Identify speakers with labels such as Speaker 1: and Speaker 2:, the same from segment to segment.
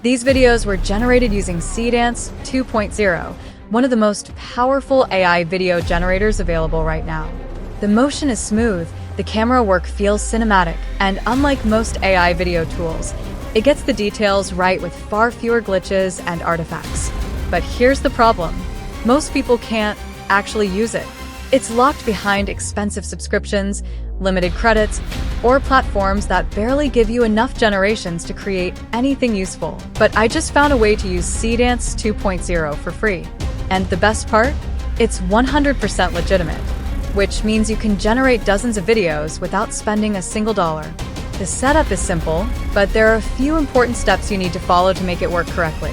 Speaker 1: These videos were generated using SEEDANCE 2.0, one of the most powerful AI video generators available right now. The motion is smooth, the camera work feels cinematic, and unlike most AI video tools, it gets the details right with far fewer glitches and artifacts. But here's the problem. Most people can't actually use it. It's locked behind expensive subscriptions, limited credits, or platforms that barely give you enough generations to create anything useful. But I just found a way to use SEEDANCE 2.0 for free. And the best part? It's 100% legitimate, which means you can generate dozens of videos without spending a single dollar. The setup is simple, but there are a few important steps you need to follow to make it work correctly.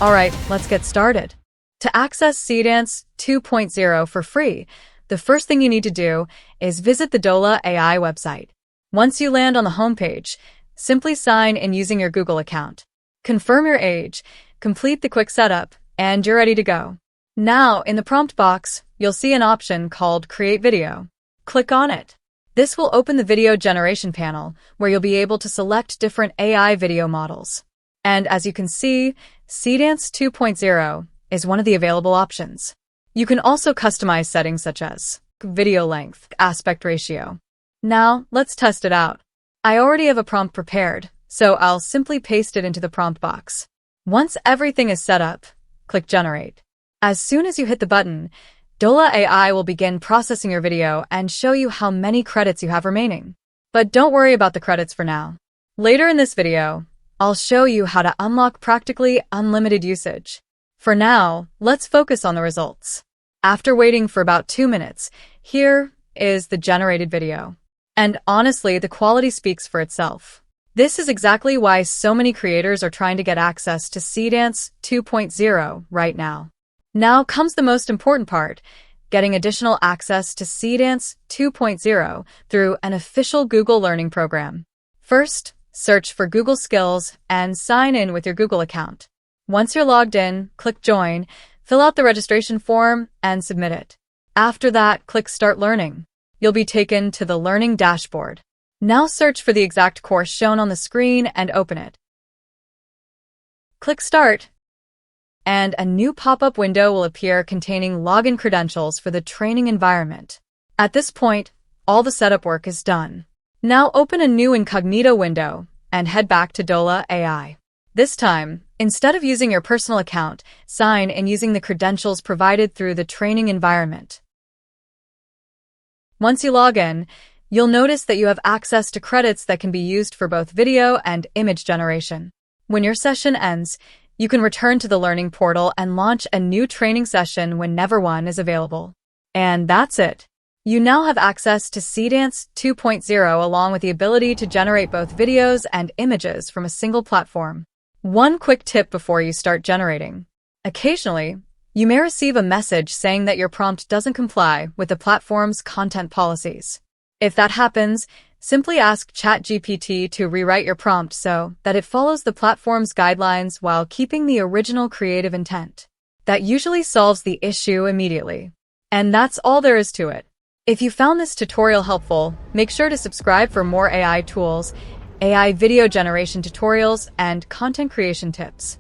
Speaker 1: Alright, let's get started. To access SEEDANCE 2.0 for free, the first thing you need to do is visit the Dola AI website. Once you land on the homepage, simply sign in using your Google account. Confirm your age, complete the quick setup, and you're ready to go. Now, in the prompt box, you'll see an option called Create Video. Click on it. This will open the video generation panel, where you'll be able to select different AI video models. And as you can see, SEEDANCE 2.0 is one of the available options. You can also customize settings such as video length, aspect ratio. Now, let's test it out. I already have a prompt prepared, so I'll simply paste it into the prompt box. Once everything is set up, click Generate. As soon as you hit the button, Dola AI will begin processing your video and show you how many credits you have remaining. But don't worry about the credits for now. Later in this video, I'll show you how to unlock practically unlimited usage. For now, let's focus on the results. After waiting for about 2 minutes, here is the generated video. And honestly, the quality speaks for itself. This is exactly why so many creators are trying to get access to SEEDANCE 2.0 right now. Now comes the most important part, getting additional access to SEEDANCE 2.0 through an official Google Learning program. First, search for Google Skills and sign in with your Google account. Once you're logged in, click Join, fill out the registration form, and submit it. After that, click Start Learning. You'll be taken to the Learning dashboard. Now search for the exact course shown on the screen and open it. Click Start, and a new pop-up window will appear containing login credentials for the training environment. At this point, all the setup work is done. Now open a new incognito window and head back to Dola AI. This time, instead of using your personal account, sign in using the credentials provided through the training environment. Once you log in, you'll notice that you have access to credits that can be used for both video and image generation. When your session ends, you can return to the learning portal and launch a new training session whenever one is available. And that's it. You now have access to SEEDANCE 2.0 along with the ability to generate both videos and images from a single platform. One quick tip before you start generating. Occasionally, you may receive a message saying that your prompt doesn't comply with the platform's content policies. If that happens, simply ask ChatGPT to rewrite your prompt so that it follows the platform's guidelines while keeping the original creative intent. That usually solves the issue immediately. And that's all there is to it. If you found this tutorial helpful, make sure to subscribe for more AI tools, AI video generation tutorials, and content creation tips.